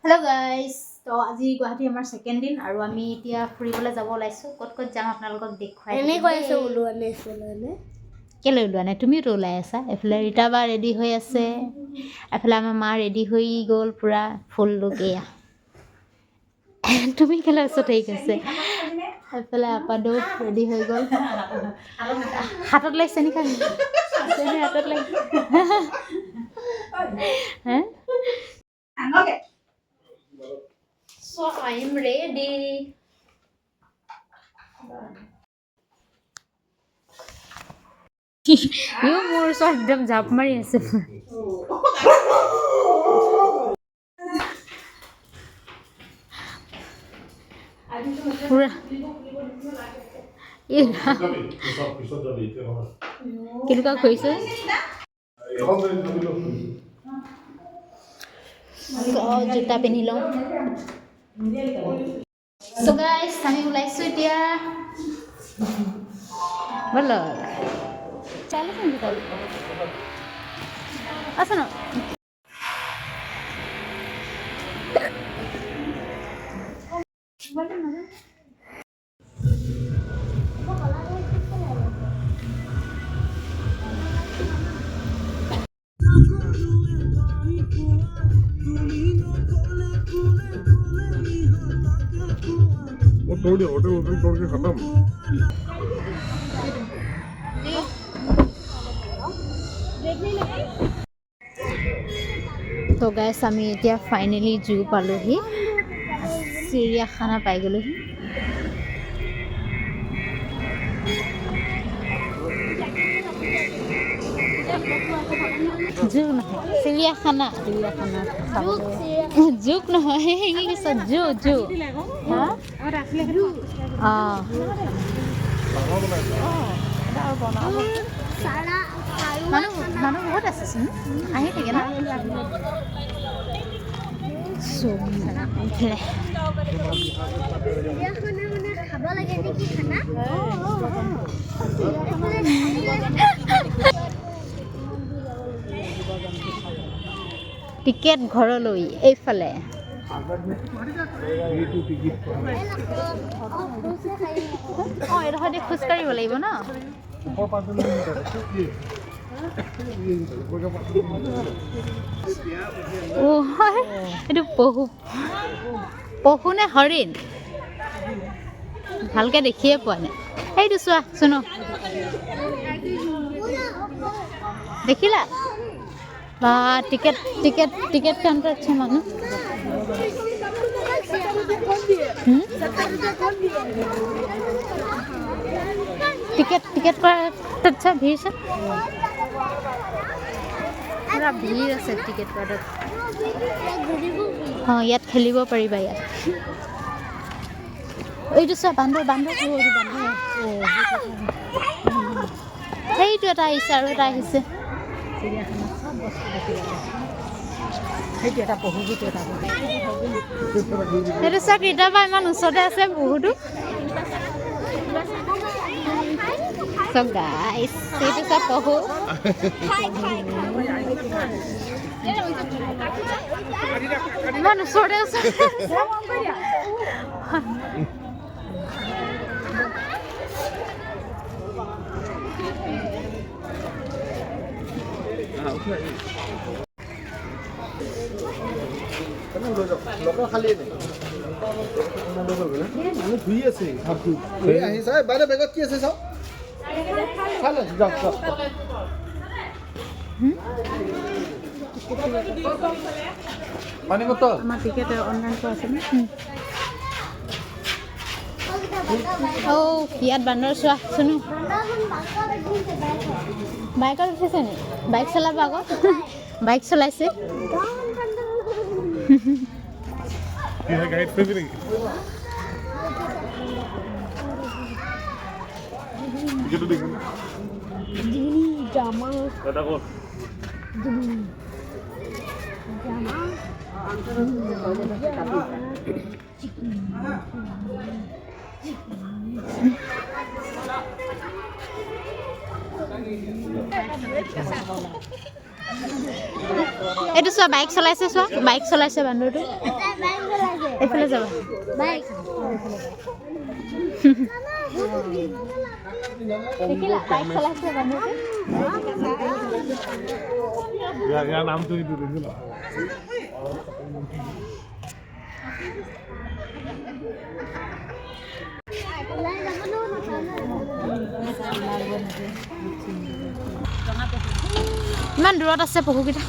Hello guys तो आज गुवाहाटी आमार सेकेंड दिन और आमी इतिया फुरिबले যাব ওলাইছো কত যাম আপোনালোকক দেখুৱাই এনে কৈ আছে ওলোৱা নাই চলানে কেলে ওলোৱা নাই তুমি তো ওলাই আছা এফালে ৰিতা বা ৰেডি হৈ আছে এফালে আমাৰ মা ৰেডি হৈ গ'ল পুৰা ফুল লুকিয়া তুমি কেলে আছো ঠিক আছে এফালে আপাদো ৰেডি হৈ গ'ল হাতত লাইছে নি খালি চেনি হাতত লাইছে হে Okay. So I am ready. You more so एकदम झाप मारी আছে पूरा ये किलका खोइছে जूता पिन्हि लওঁ So guys, আমি ওলাইছো এতিয়া বলো চালু কোন আছে না तोड़ दिया होटल तोड़ के खत्म तो गाइस আমি এতিয়া ফাইনালি জু পালোহি চিৰিয়াখানা পাই গলোহি জু নহয় চিৰিয়াখানা জুক নহয় কি কৈছ জু জু হা মানুহ বহুত আছে আহি থাকে না টিকেট ঘৰলৈ এইফালে এইডোখৰতে খোজ কাঢ়িব লাগিব ন এইটো পহু নে হৰিণ ভালকে দেখিয়ে পোৱা নাই এইটো চোৱা শুনো দেখিলা বা টিকেট টিকেট টিকেট কাউন্টাৰ আছে মানুষ টিকেট টিকেট কৰা আচ্ছা ভিৰ আছে পুৰা ভিৰ আছে টিকেট কৰাত ইয়াত খেলিব পাৰিবা ইয়াত এইটো চোৱা বান্দৰ সেইটো এটা আহিছে আৰু এটা আহিছে সেইটো চাওক ৰীতা বা ইমান ওচৰতে আছে বহুতো So guys, সেইটো চাওক পহু ইমান ওচৰতে আছে খালি মানুহ ধুই আছে আহিছা বাইদেউ বেগত কি আছে চাওক পানী বটল আমাৰ টিকেট অনলাইন কৰা আছে ইয়াত বান্দৰ চোৱা শুনো বাইকত উঠিছে নি বাইক চলাব আকৌ বাইক চলাইছে গাইড কৰিবি নেকি টিকেটটো দেখোন জামা দাদা ক'ত জামা এইটো চোৱা বাইক চলাইছে চোৱা বাইক চলাইছে বান্দৰটো এইফালে যাবা বাইক দেখিলা বাইক চলাইছে বান্দৰটো ইয়াৰ নামটো কি দেখিলা ইমান দূৰত আছে পহুকেইটা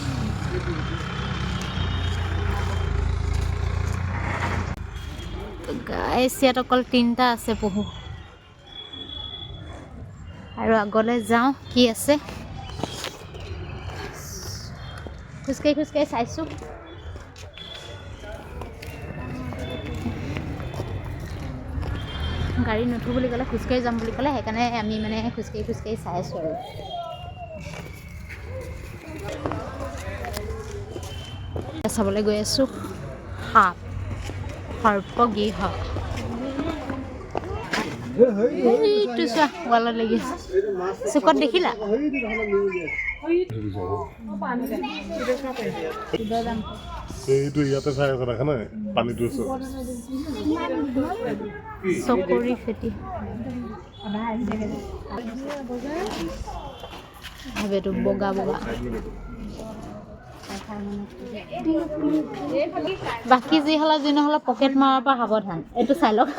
গাইছ ইয়াত অকল 3টা আছে পহু আৰু আগলৈ যাওঁ কি আছে খোজকাঢ়ি চাইছোঁ গাড়ী নুঠো বুলি ক'লে খোজকাঢ়ি যাম বুলি ক'লে সেইকাৰণে আমি মানে খোজকাঢ়ি চাই আছোঁ আৰু চাবলৈ গৈ আছোঁ সাপ সৰ্পগৃহ এইটো চোৱা ৱালত লাগি আছে চুকত দেখিলা এইটো ইয়াতে চাই আছে দেখা নাই পানীটো চকৰি ফেটি ভাবেটো বগা বাকী যি হ'লে যি নহ'লে পকেট মাৰাৰ পৰা সাৱধান এইটো চাই লওক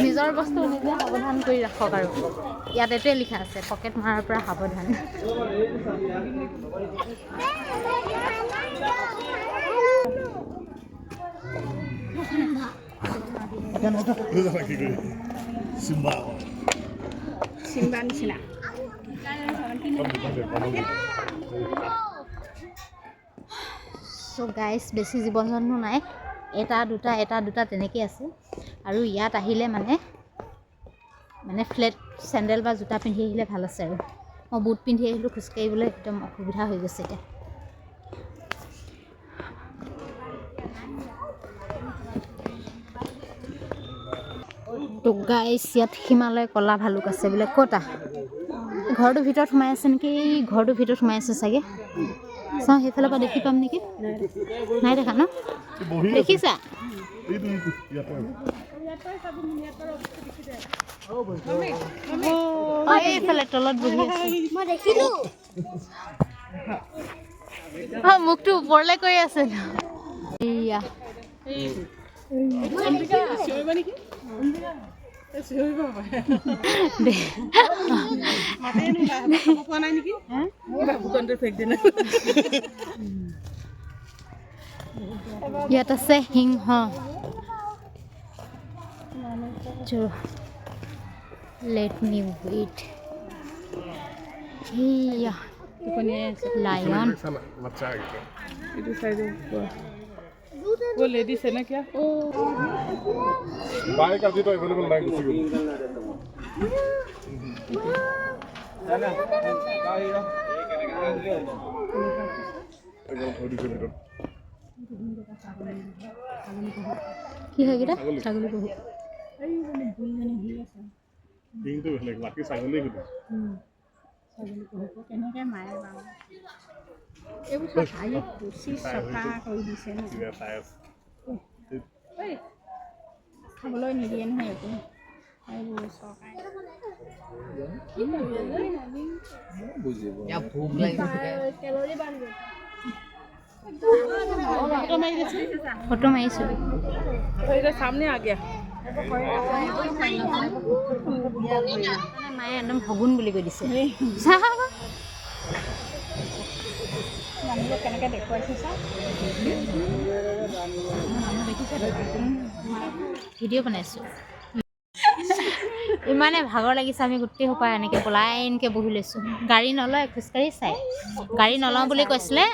নিজৰ বস্তু নিজে সাৱধান কৰি ৰাখক আৰু ইয়াত এইটোৱে লিখা আছে পকেট মাৰাৰ পৰা সাৱধান Simba নিচিনা চ' গাইছ বেছি জীৱ জন্তু নাই এটা দুটা তেনেকৈ আছে আৰু ইয়াত আহিলে মানে ফ্লেট চেণ্ডেল বা জোতা পিন্ধি আহিলে ভাল আছে আৰু মই বুট পিন্ধি আহিলোঁ খোজকাঢ়িবলৈ একদম অসুবিধা হৈ গৈছে এতিয়া তো গাইছ ইয়াত হিমালয় কলা ভালুক আছে বোলে ক'তা ঘৰটোৰ ভিতৰত সোমাই আছে নেকি ঘৰটোৰ ভিতৰত সোমাই আছে চাগে চাওঁ সেইফালৰ পৰা দেখি পাম নেকি নাই দেখা ন দেখিছা এইফালে তলত বহি আছে মই দেখিলোঁ মুখটো ওপৰলৈ কৰি আছে এয়া ইয়াত আছে সিংহ লেট মি ৱেইট লায়ন वो लेडीज है ना क्या बाइक अभी तो अवेलेबल नहीं किसी को কি হয় গিটা ছাগলী বহু দিনটো বেলেগ বাকি ছাগলী গুলো ছাগলী বহু কেনেকৈ মাৰে বাৰু এইবোৰ খাই কুচি চফা কৰি দিছে ন খাবলৈ নিদিয়ে নহয় একো এইবোৰ চৰকাৰে ফটো মাৰিছোঁ সামনে आ गया মায়ে একদম শগুন বুলি কৈ দিছে কেনেকৈ দেখুৱাইছে চা ভিডিঅ' বনাইছোঁ ইমানে ভাগৰ লাগিছে আমি গোটেই সোপা এনেকৈ লাইনকৈ বহি লৈছোঁ গাড়ী নলয় খোজকাঢ়ি চাই গাড়ী নলওঁ বুলি কৈছিলে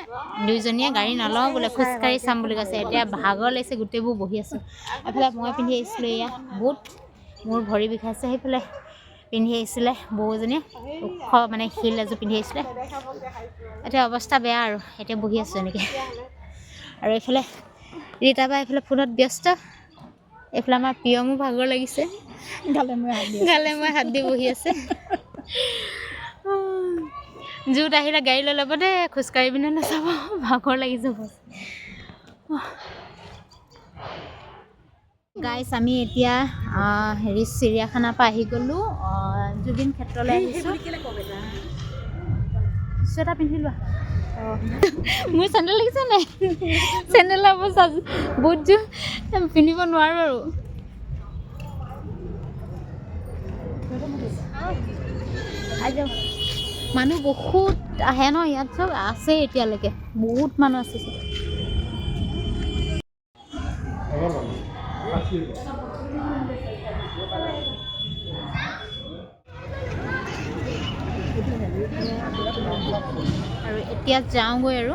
দুইজনীয়ে গাড়ী নলওঁ বোলে খোজকাঢ়ি চাম বুলি কৈছে এতিয়া ভাগৰ লাগিছে গোটেইবোৰ বহি আছোঁ এইফালে মই পিন্ধি আহিছিলোঁ এয়া বুট মোৰ ভৰি বিষাইছে সেইফালে পিন্ধি আহিছিলে বৌজনীয়ে ওখ মানে শিল এযোৰ পিন্ধি আহিছিলে এতিয়া অৱস্থা বেয়া আৰু এতিয়া বহি আছোঁ এনেকৈ আৰু এইফালে ৰীতা বা এইফালে ফোনত ব্যস্ত এইফালে আমাৰ প্ৰিয়মো ভাগৰ লাগিছে, গালে মই হাত দি বহি আছে। জুত আহিলে গাড়ী লৈ ল'ব দেই, খোজকাঢ়ি পিনে নাচাব, ভাগৰ লাগি যাব। গাইছ আমি এতিয়া চিৰিয়াখানাৰ পৰা আহি গ'লোঁ, জুবিন ক্ষেত্ৰলৈ আহিছোঁ। চুৱেটাৰ পিন্ধি লোৱা। মোৰ চেণ্ডেল লাগিছে নাই? চেণ্ডেলৰ অৱস্থা বুটযোৰ পিন্ধিব নোৱাৰোঁ আৰু। মানুহ বহুত আহে ন ইয়াত, চব আছে এতিয়ালৈকে, বহুত মানুহ আছে। আৰু এতিয়া যাওঁগৈ আৰু